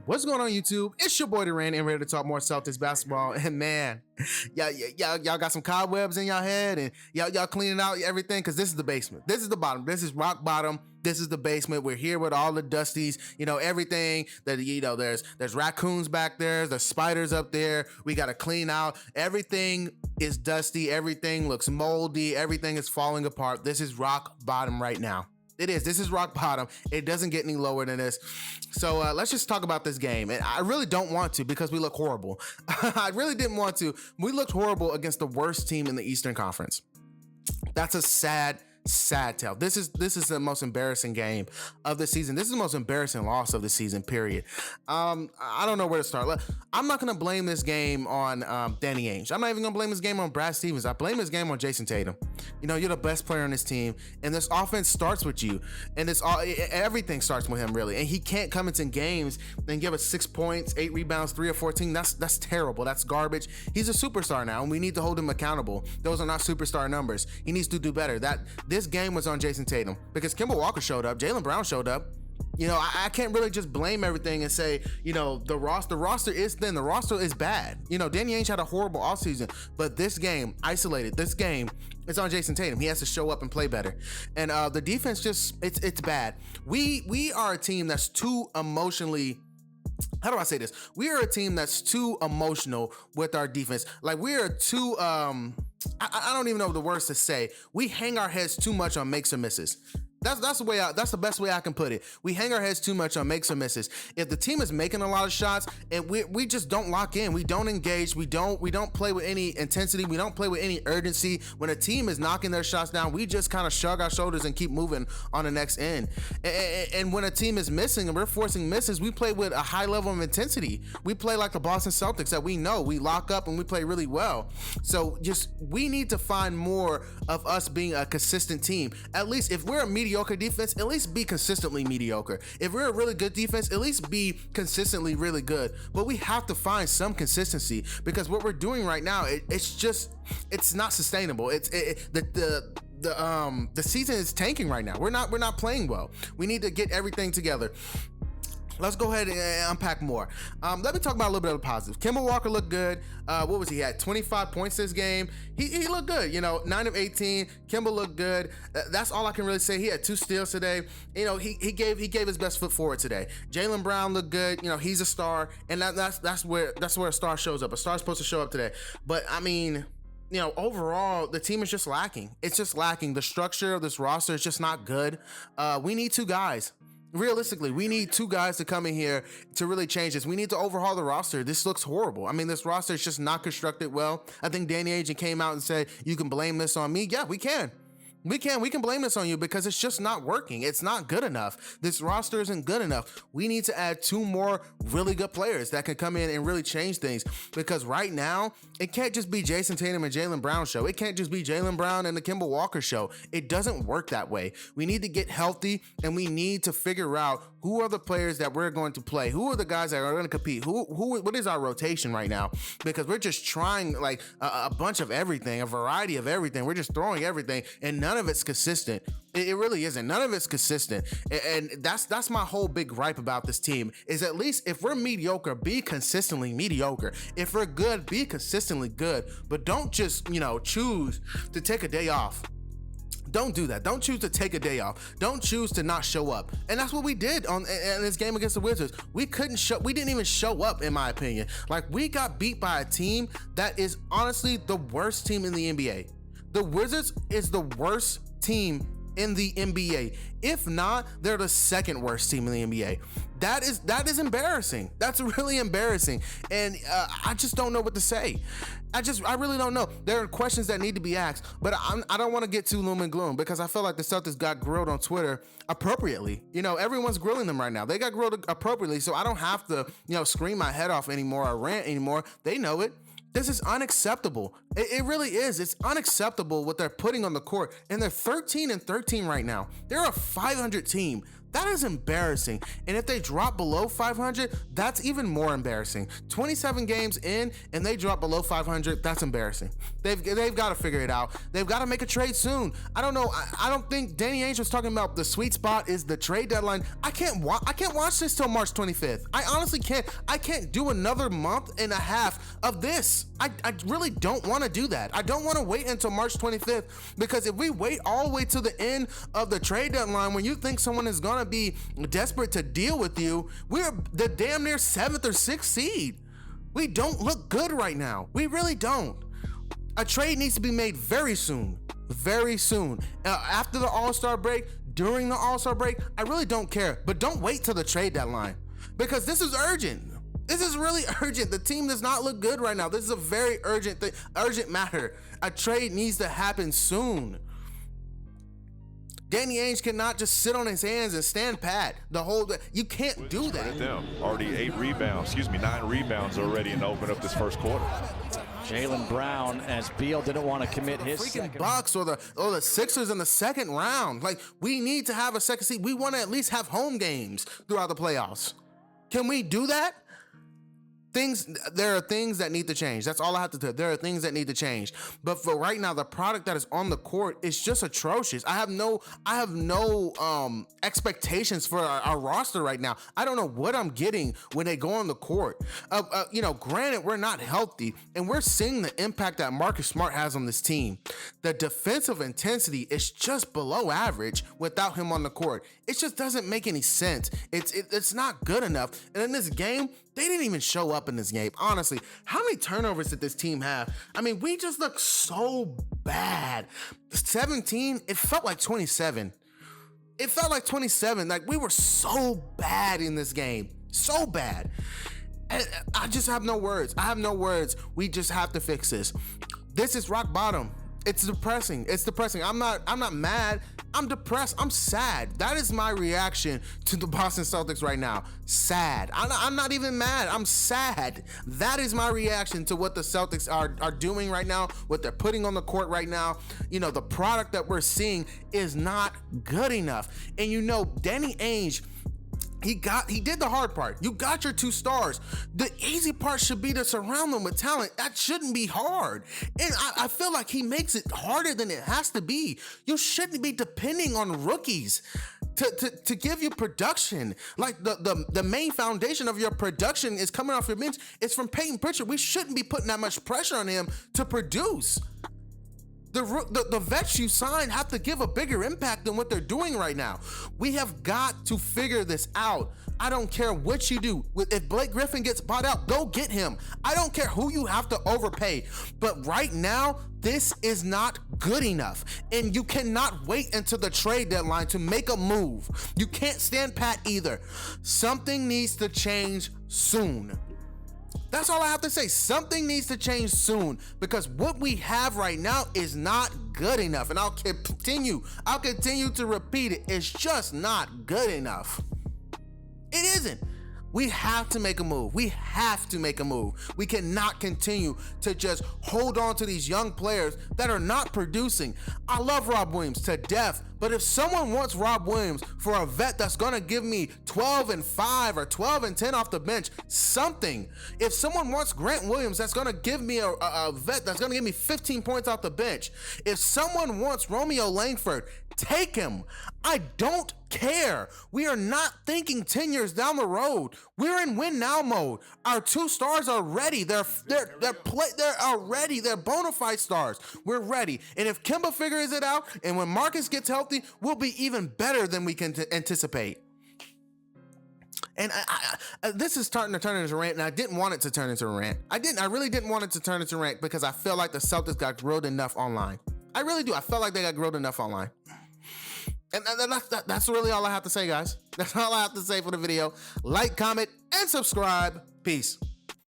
What's going on, YouTube? It's your boy Duran, and ready to talk more Celtics basketball. And man, y'all got some cobwebs in y'all head, and y'all cleaning out everything because this is the basement. This is the bottom. This is rock bottom. This is the basement. We're here with all the dusties. Everything that there's raccoons back there. There's spiders up there. We got to clean out. Everything is dusty. Everything looks moldy. Everything is falling apart. This is rock bottom right now. It is. This is rock bottom. It doesn't get any lower than this. So let's just talk about this game. And I really don't want to because we look horrible. I really didn't want to. We looked horrible against the worst team in the Eastern Conference. That's a sad tale. This is the most embarrassing game of the season. This is the most embarrassing loss of the season, period. I don't know where to start. I'm not going to blame this game on Danny Ainge. I'm not even going to blame this game on Brad Stevens. I blame this game on Jason Tatum. You're the best player on this team, and this offense starts with you, and everything starts with him, really. And he can't come into games and give us 6 points, 8 rebounds, 3 or 14. That's terrible. That's garbage. He's a superstar now, and we need to hold him accountable. Those are not superstar numbers. He needs to do better. This game was on Jason Tatum because Kemba Walker showed up, Jaylen Brown showed up. I can't really just blame everything and say, the roster is thin, the roster is bad. Danny Ainge had a horrible offseason, but this game, isolated, this game, it's on Jason Tatum. He has to show up and play better. And the defense it's bad. We are a team that's too emotionally, how do I say this? We are a team that's too emotional with our defense. Like, we are too, I don't even know the words to say. We hang our heads too much on makes or misses. That's the best way I can put it. We hang our heads too much on makes or misses. If the team is making a lot of shots and we just don't lock in, we don't engage, we don't play with any intensity, we don't play with any urgency. When a team is knocking their shots down, we just kind of shrug our shoulders and keep moving on the next end. And when a team is missing and we're forcing misses, we play with a high level of intensity. We play like the Boston Celtics that we know. We lock up and we play really well. So we need to find more of us being a consistent team. At least if we're a mediocre defense, at least be consistently mediocre. If we're a really good defense, at least be consistently really good. But we have to find some consistency because what we're doing right now, it's not sustainable. The season is tanking right now. We're not playing well. We need to get everything together. Let's go ahead and unpack more. Let me talk about a little bit of the positives. Kemba Walker looked good. What was he at? 25 points this game. He looked good. 9 of 18. Kemba looked good. That's all I can really say. He had 2 steals today. He gave his best foot forward today. Jaylen Brown looked good. He's a star, and that's where a star shows up. A star's supposed to show up today. But I mean, overall, the team is just lacking. It's just lacking. The structure of this roster is just not good. We need 2 guys. Realistically, we need 2 guys to come in here to really change this. We need to overhaul the roster. This looks horrible. I mean, this roster is just not constructed well. I think Danny Ainge came out and said, you can blame this on me. Yeah, we can. We can blame this on you because it's just not working. It's not good enough. This roster isn't good enough. We need to add 2 more really good players that can come in and really change things, because right now it can't just be Jason Tatum and Jaylen Brown show. It can't just be Jaylen Brown and the Kemba Walker show. It doesn't work that way. We need to get healthy, and we need to figure out who are the players that we're going to play. Who are the guys that are going to compete? What is our rotation right now? Because we're just trying like a bunch of everything, a variety of everything. We're just throwing everything, and none of it's consistent. It really isn't. None of it's consistent. And that's my whole big gripe about this team, is at least if we're mediocre, be consistently mediocre. If we're good, be consistently good. But don't just, choose to take a day off. Don't do that. Don't choose to take a day off. Don't choose to not show up. And that's what we did in this game against the Wizards. We didn't even show up, in my opinion. Like, we got beat by a team that is honestly the worst team in the NBA. The Wizards is the worst team in the NBA. If not, they're the second worst team in the NBA. That is embarrassing. That's really embarrassing. And I just don't know what to say. I really don't know. There are questions that need to be asked, but I don't want to get too loom and gloom, because I feel like the Celtics got grilled on Twitter appropriately. Everyone's grilling them right now. They got grilled appropriately, so I don't have to, scream my head off anymore or rant anymore. They know it. This is unacceptable. It really is. It's unacceptable what they're putting on the court. And they're 13-13 right now. They're a 500 team. That is embarrassing. And if they drop below 500, that's even more embarrassing. 27 games in and they drop below 500, that's embarrassing. They've got to figure it out. They've got to make a trade soon. I don't know. I don't think Danny Ainge was talking about the sweet spot is the trade deadline. I can't watch this till March 25th. I honestly can't. I can't do another month and a half of this. I really don't want to do that. I don't want to wait until March 25th, because if we wait all the way to the end of the trade deadline when you think someone is going to be desperate to deal with you, we're the damn near 7th or 6th seed. We don't look good right now. We really don't. A trade needs to be made very soon. Very soon. After the All-Star break, during the All-Star break, I really don't care. But don't wait till the trade deadline, because this is urgent. This is really urgent. The team does not look good right now. This is a very urgent thing, urgent matter. A trade needs to happen soon. Danny Ainge cannot just sit on his hands and stand pat the whole day. You can't do that. Already 9 rebounds already in the open up this first quarter. Jaylen Brown, as Beal didn't want to commit his freaking Bucks or the Sixers in the second round. Like, we need to have a second seed. We want to at least have home games throughout the playoffs. Can we do that? There are things that need to change. That's all I have to do. There are things that need to change. But for right now, the product that is on the court is just atrocious. I have no expectations for our roster right now. I don't know what I'm getting when they go on the court. Granted, we're not healthy, and we're seeing the impact that Marcus Smart has on this team. The defensive intensity is just below average without him on the court. It just doesn't make any sense. It's not good enough. And in this game, they didn't even show up in this game. Honestly, how many turnovers did this team have? I mean, we just look so bad. 17, it felt like 27. It felt like 27. Like, we were so bad in this game. So bad. And I just have no words. I have no words. We just have to fix this. This is rock bottom. It's depressing. It's depressing. I'm not mad. I'm depressed. I'm sad. That is my reaction to the Boston Celtics right now. Sad. I'm not even mad. I'm sad. That is my reaction to what the Celtics are doing right now, what they're putting on the court right now. The product that we're seeing is not good enough. And Danny Ainge, he did the hard part. You got your 2 stars. The easy part should be to surround them with talent. That shouldn't be hard. And I feel like he makes it harder than it has to be. You shouldn't be depending on rookies to give you production. Like, the main foundation of your production is coming off your bench. It's from Peyton Pritchard. We shouldn't be putting that much pressure on him to produce. The vets you signed have to give a bigger impact than what they're doing right now. We have got to figure this out. I don't care what you do. If Blake Griffin gets bought out, go get him. I don't care who you have to overpay. But right now, this is not good enough. And you cannot wait until the trade deadline to make a move. You can't stand pat either. Something needs to change soon. That's all I have to say. Something needs to change soon, because what we have right now is not good enough. And I'll continue to repeat it. It's just not good enough. It isn't. We have to make a move. We have to make a move. We cannot continue to just hold on to these young players that are not producing. I love Rob Williams to death, but if someone wants Rob Williams for a vet that's going to give me 12-5 or 12-10 off the bench, something. If someone wants Grant Williams that's going to give me a vet that's going to give me 15 points off the bench. If someone wants Romeo Langford, take him. I don't care. We are not thinking 10 years down the road. We're in win now mode. Our 2 stars are ready. They're ready. They're bona fide stars. We're ready. And if Kemba figures it out, and when Marcus gets healthy, we'll be even better than we can anticipate. And this is starting to turn into a rant, and I didn't want it to turn into a rant. I really didn't want it to turn into a rant, because I feel like the Celtics got grilled enough online. I really do. I felt like they got grilled enough online. And that's really all I have to say, guys. That's all I have to say for the video. Like, comment, and subscribe. Peace.